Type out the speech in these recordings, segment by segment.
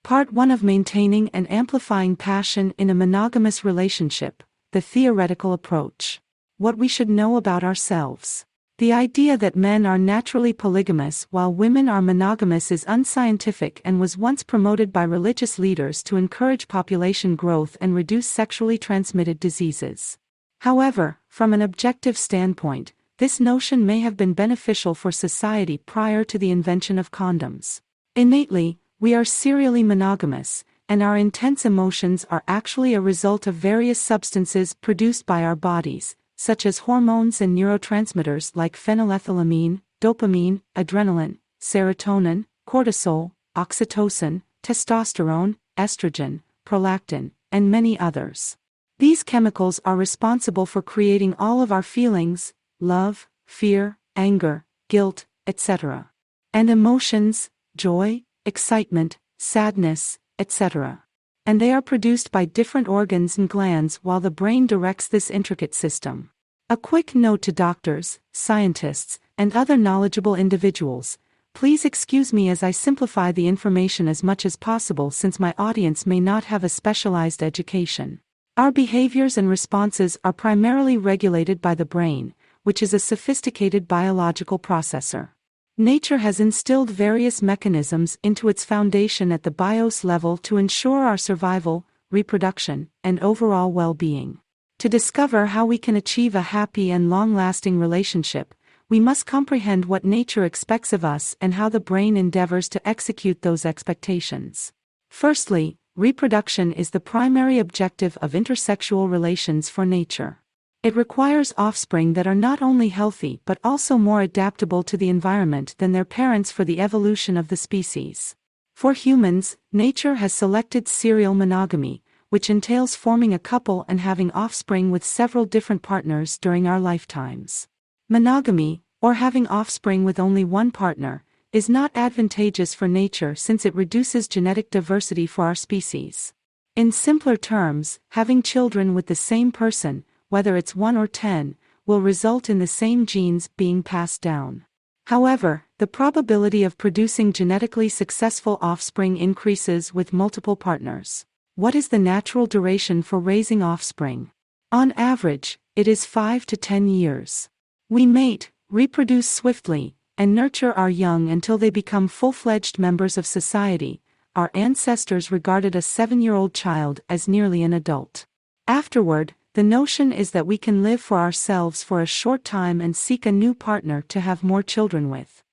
Part 1 of Maintaining and Amplifying Passion in a Monogamous Relationship, the Theoretical Approach. What we should know about ourselves. The idea that men are naturally polygamous while women are monogamous is unscientific and was once promoted by religious leaders to encourage population growth and reduce sexually transmitted diseases. However, from an objective standpoint, this notion may have been beneficial for society prior to the invention of condoms. Innately, we are serially monogamous, and our intense emotions are actually a result of various substances produced by our bodies, such as hormones and neurotransmitters like phenylethylamine, dopamine, adrenaline, serotonin, cortisol, oxytocin, testosterone, estrogen, prolactin, and many others. These chemicals are responsible for creating all of our feelings, love, fear, anger, guilt, etc. and emotions, joy, excitement, sadness, etc. And they are produced by different organs and glands while the brain directs this intricate system. A quick note to doctors, scientists, and other knowledgeable individuals: please excuse me as I simplify the information as much as possible since my audience may not have a specialized education. Our behaviors and responses are primarily regulated by the brain, which is a sophisticated biological processor. Nature has instilled various mechanisms into its foundation at the BIOS level to ensure our survival, reproduction, and overall well-being. To discover how we can achieve a happy and long-lasting relationship, we must comprehend what nature expects of us and how the brain endeavors to execute those expectations. Firstly, reproduction is the primary objective of intersexual relations for nature. It requires offspring that are not only healthy but also more adaptable to the environment than their parents for the evolution of the species. For humans, nature has selected serial monogamy, which entails forming a couple and having offspring with several different partners during our lifetimes. Monogamy, or having offspring with only one partner, is not advantageous for nature since it reduces genetic diversity for our species. In simpler terms, having children with the same person, whether it's 1 or 10, will result in the same genes being passed down. However, the probability of producing genetically successful offspring increases with multiple partners. What is the natural duration for raising offspring? On average, it is 5 to 10 years. We mate, reproduce swiftly, and nurture our young until they become full-fledged members of society. Our ancestors regarded a 7-year-old child as nearly an adult. Afterward, the notion is that we can live for ourselves for a short time and seek a new partner to have more children with.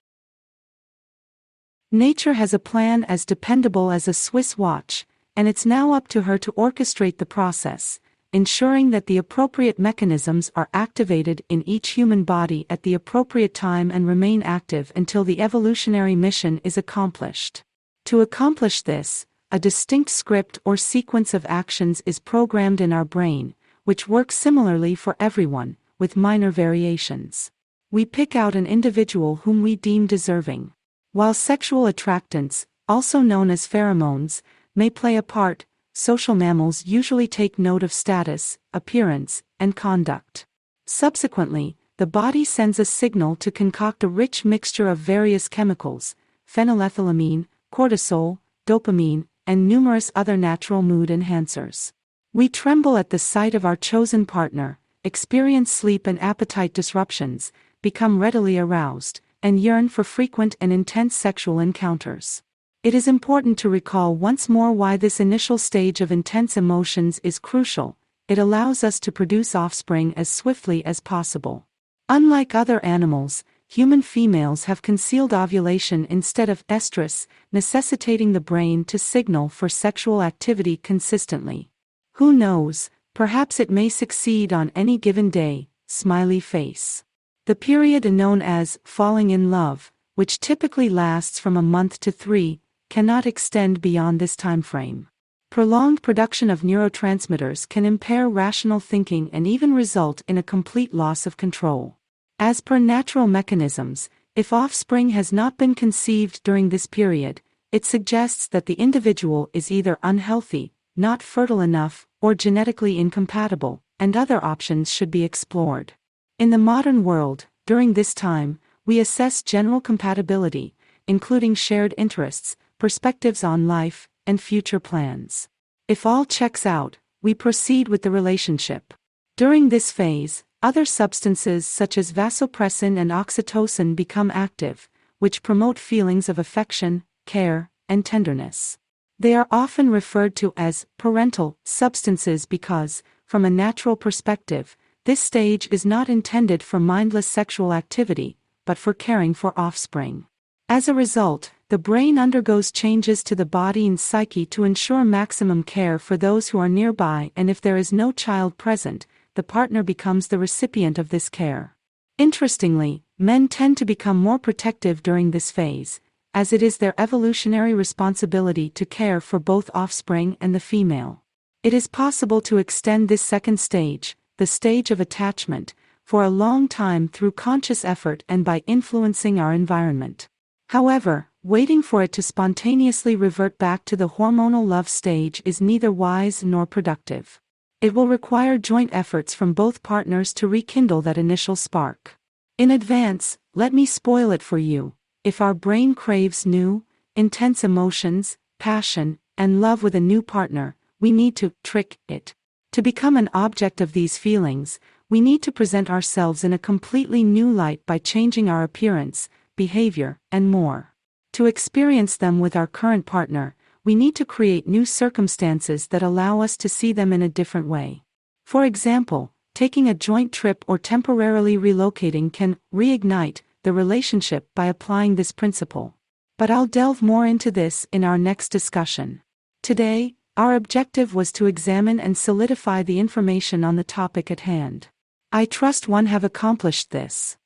Nature has a plan as dependable as a Swiss watch, and it's now up to her to orchestrate the process, ensuring that the appropriate mechanisms are activated in each human body at the appropriate time and remain active until the evolutionary mission is accomplished. To accomplish this, a distinct script or sequence of actions is programmed in our brain, which works similarly for everyone, with minor variations. We pick out an individual whom we deem deserving. While sexual attractants, also known as pheromones, may play a part, social mammals usually take note of status, appearance, and conduct. Subsequently, the body sends a signal to concoct a rich mixture of various chemicals: phenylethylamine, cortisol, dopamine, and numerous other natural mood enhancers. We tremble at the sight of our chosen partner, experience sleep and appetite disruptions, become readily aroused, and yearn for frequent and intense sexual encounters. It is important to recall once more why this initial stage of intense emotions is crucial. It allows us to produce offspring as swiftly as possible. Unlike other animals, human females have concealed ovulation instead of estrus, necessitating the brain to signal for sexual activity consistently. Who knows, perhaps it may succeed on any given day. Smiley face. The period known as falling in love, which typically lasts from a month to 3, cannot extend beyond this time frame. Prolonged production of neurotransmitters can impair rational thinking and even result in a complete loss of control. As per natural mechanisms, if offspring has not been conceived during this period, it suggests that the individual is either unhealthy, not fertile enough, or genetically incompatible, and other options should be explored. In the modern world, during this time, we assess general compatibility, including shared interests, perspectives on life, and future plans. If all checks out, we proceed with the relationship. During this phase, other substances such as vasopressin and oxytocin become active, which promote feelings of affection, care, and tenderness. They are often referred to as parental substances because, from a natural perspective, this stage is not intended for mindless sexual activity, but for caring for offspring. As a result, the brain undergoes changes to the body and psyche to ensure maximum care for those who are nearby, and if there is no child present, the partner becomes the recipient of this care. Interestingly, men tend to become more protective during this phase, as it is their evolutionary responsibility to care for both offspring and the female. It is possible to extend this second stage, the stage of attachment, for a long time through conscious effort and by influencing our environment. However, waiting for it to spontaneously revert back to the hormonal love stage is neither wise nor productive. It will require joint efforts from both partners to rekindle that initial spark. In advance, let me spoil it for you. If our brain craves new, intense emotions, passion, and love with a new partner, we need to trick it. To become an object of these feelings, we need to present ourselves in a completely new light by changing our appearance, behavior, and more. To experience them with our current partner, we need to create new circumstances that allow us to see them in a different way. For example, taking a joint trip or temporarily relocating can reignite the relationship by applying this principle. But I'll delve more into this in our next discussion. Today, our objective was to examine and solidify the information on the topic at hand. I trust one have accomplished this.